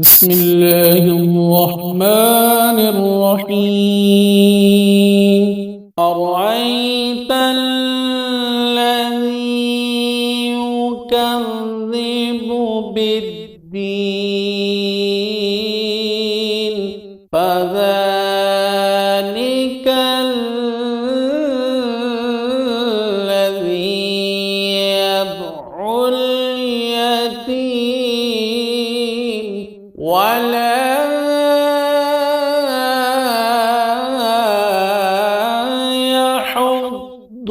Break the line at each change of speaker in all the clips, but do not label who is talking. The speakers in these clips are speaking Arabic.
بسم الله الرحمن الرحيم. أرأيت الذي يكذب بالدين فذلك الذي يدعو اليتيم ولا يحض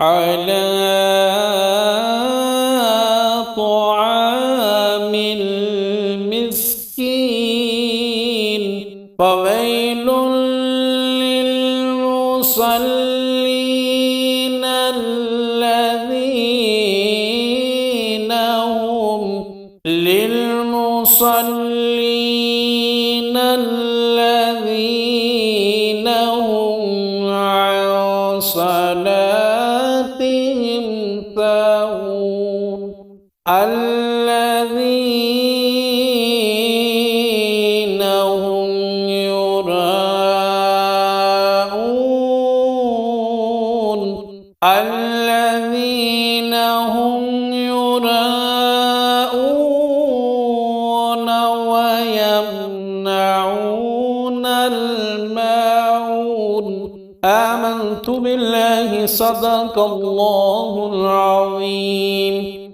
على طعام المسكين فويل للمصلين الذين هم عن صلاتهم ساهون الذين هم يراءون ويمنعون الماعون. آمنت بالله صدق الله العظيم.